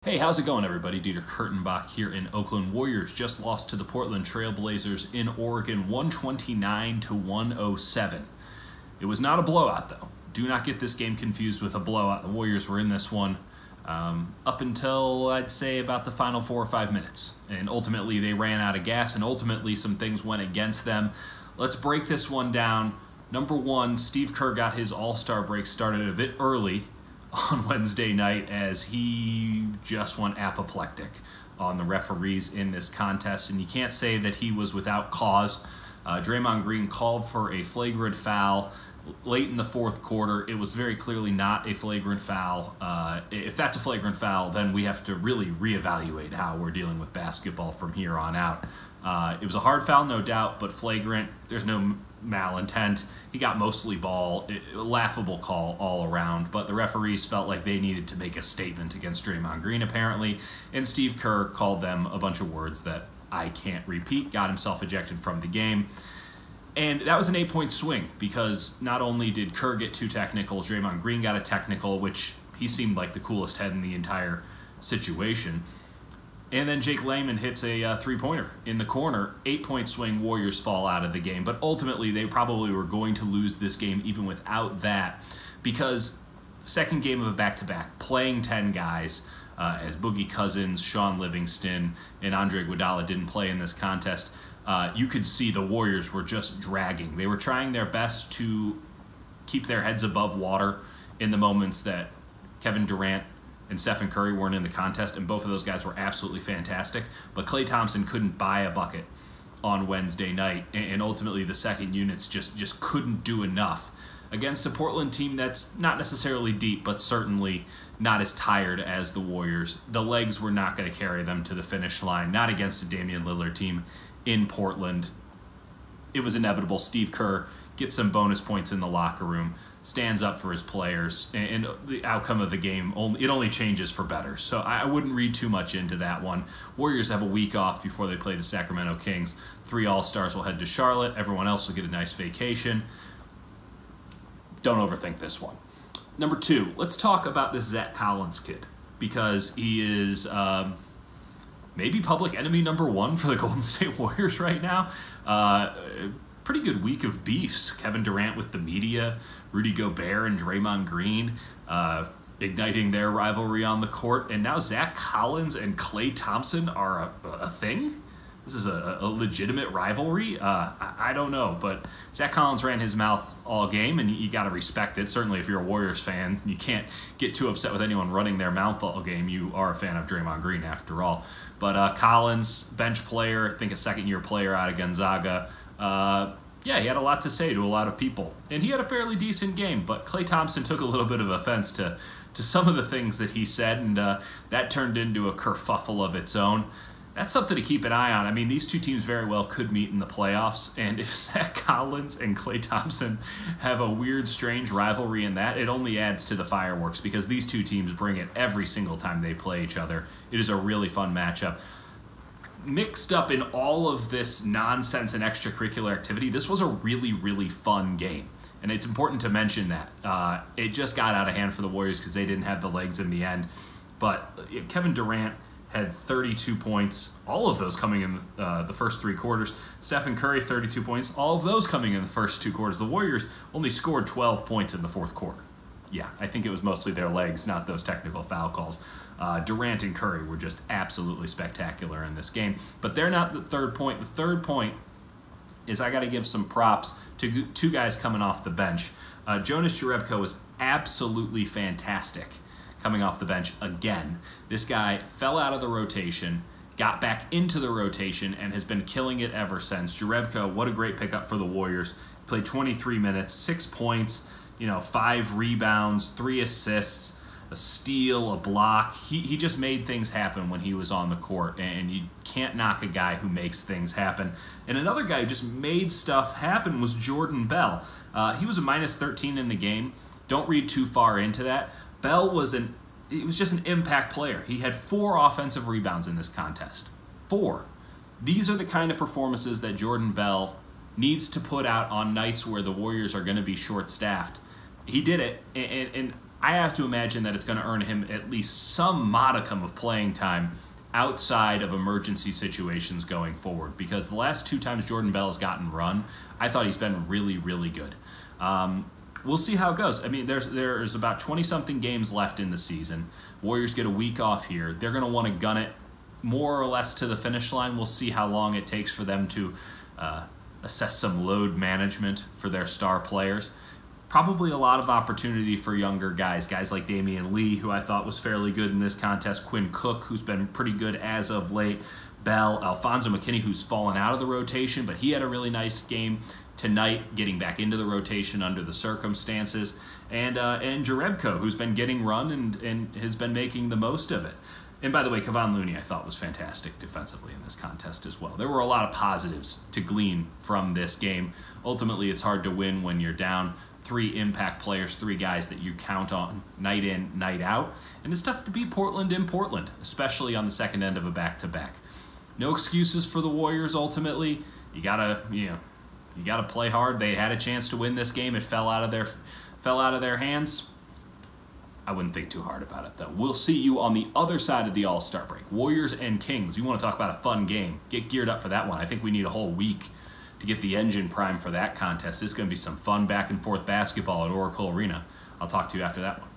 Hey, how's it going, everybody? Dieter Kurtenbach here in Oakland. Warriors just lost to the Portland Trail Blazers in Oregon 129 to 107. It was not a blowout, though. Do not get this game confused with a blowout. The Warriors were in this one up until, I'd say, about the final 4 or 5 minutes. And ultimately, they ran out of gas, and ultimately, some things went against them. Let's break this one down. Number one, Steve Kerr got his All-Star break started a bit early on Wednesday night as he just went apoplectic on the referees in this contest, and you can't say that he was without cause. Draymond Green called for a flagrant foul late in the fourth quarter. It was very clearly not a flagrant foul. If that's a flagrant foul, then we have to really reevaluate how we're dealing with basketball from here on out. It was a hard foul, no doubt, but flagrant. There's no malintent. He got mostly ball. Laughable call all around, but the referees felt like they needed to make a statement against Draymond Green, apparently, and Steve Kerr called them a bunch of words that I can't repeat, got himself ejected from the game. And that was an 8-point swing because not only did Kerr get 2 technicals, Draymond Green got a technical, which he seemed like the coolest head in the entire situation. And then Jake Layman hits a three-pointer in the corner. 8-point swing, Warriors fall out of the game. But ultimately, they probably were going to lose this game even without that because second game of a back-to-back, playing 10 guys, as Boogie Cousins, Sean Livingston, and Andre Iguodala didn't play in this contest, you could see the Warriors were just dragging. They were trying their best to keep their heads above water in the moments that Kevin Durant and Stephen Curry weren't in the contest, and both of those guys were absolutely fantastic. But Klay Thompson couldn't buy a bucket on Wednesday night, and ultimately the second units just couldn't do enough against a Portland team that's not necessarily deep, but certainly not as tired as the Warriors. The legs were not going to carry them to the finish line, not against a Damian Lillard team in Portland. It was inevitable. Steve Kerr gets some bonus points in the locker room, stands up for his players, and the outcome of the game, only changes for better. So I wouldn't read too much into that one. Warriors have a week off before they play the Sacramento Kings. 3 All-Stars will head to Charlotte. Everyone else will get a nice vacation. Don't overthink this one. Number 2, let's talk about this Zack Collins kid, because he is maybe public enemy number 1 for the Golden State Warriors right now. Pretty good week of beefs. Kevin Durant with the media, Rudy Gobert and Draymond Green igniting their rivalry on the court, and now Zack Collins and Klay Thompson are a thing? This is a legitimate rivalry? I don't know, but Zack Collins ran his mouth all game, and you got to respect it. Certainly if you're a Warriors fan, you can't get too upset with anyone running their mouth all game. You are a fan of Draymond Green after all. But Collins, bench player, I think a second-year player out of Gonzaga, yeah, he had a lot to say to a lot of people. And he had a fairly decent game, but Klay Thompson took a little bit of offense to some of the things that he said, and that turned into a kerfuffle of its own. That's something to keep an eye on. I mean, these two teams very well could meet in the playoffs, and if Zack Collins and Klay Thompson have a weird, strange rivalry in that, it only adds to the fireworks because these two teams bring it every single time they play each other. It is a really fun matchup. Mixed up in all of this nonsense and extracurricular activity, this was a really, really fun game. And it's important to mention that. It just got out of hand for the Warriors because they didn't have the legs in the end. But Kevin Durant had 32 points, all of those coming in the first 3 quarters. Stephen Curry, 32 points, all of those coming in the first 2 quarters. The Warriors only scored 12 points in the fourth quarter. Yeah, I think it was mostly their legs, not those technical foul calls. Durant and Curry were just absolutely spectacular in this game. But they're not the third point. The third point is I got to give some props to 2 guys coming off the bench. Jonas Jerebko was absolutely fantastic coming off the bench again. This guy fell out of the rotation, got back into the rotation, and has been killing it ever since. Jerebko, what a great pickup for the Warriors. Played 23 minutes, 6 points, 5 rebounds, 3 assists, a steal, a block. He just made things happen when he was on the court, and you can't knock a guy who makes things happen. And another guy who just made stuff happen was Jordan Bell. He was a minus 13 in the game. Don't read too far into that. Bell was just an impact player. He had 4 offensive rebounds in this contest. 4. These are the kind of performances that Jordan Bell needs to put out on nights where the Warriors are going to be short-staffed. He did it, and I have to imagine that it's going to earn him at least some modicum of playing time outside of emergency situations going forward, because the last 2 times Jordan Bell has gotten run, I thought he's been really, really good. We'll see how it goes. I mean, there's about 20-something games left in the season. Warriors get a week off here. They're going to want to gun it more or less to the finish line. We'll see how long it takes for them to assess some load management for their star players. Probably a lot of opportunity for younger guys like Damian Lee, who I thought was fairly good in this contest, Quinn Cook, who's been pretty good as of late, Bell, Alfonso McKinney, who's fallen out of the rotation, but he had a really nice game tonight, getting back into the rotation under the circumstances, and Jerebko, who's been getting run and has been making the most of it. And by the way, Kevon Looney I thought was fantastic defensively in this contest as well. There were a lot of positives to glean from this game. Ultimately, it's hard to win when you're down 3 impact players, 3 guys that you count on night in, night out. And it's tough to beat Portland in Portland, especially on the second end of a back-to-back. No excuses for the Warriors ultimately. You gotta play hard. They had a chance to win this game. It fell out of their hands. I wouldn't think too hard about it, though. We'll see you on the other side of the All-Star break. Warriors and Kings. You want to talk about a fun game. Get geared up for that one. I think we need a whole week to get the engine prime for that contest. It's going to be some fun back-and-forth basketball at Oracle Arena. I'll talk to you after that one.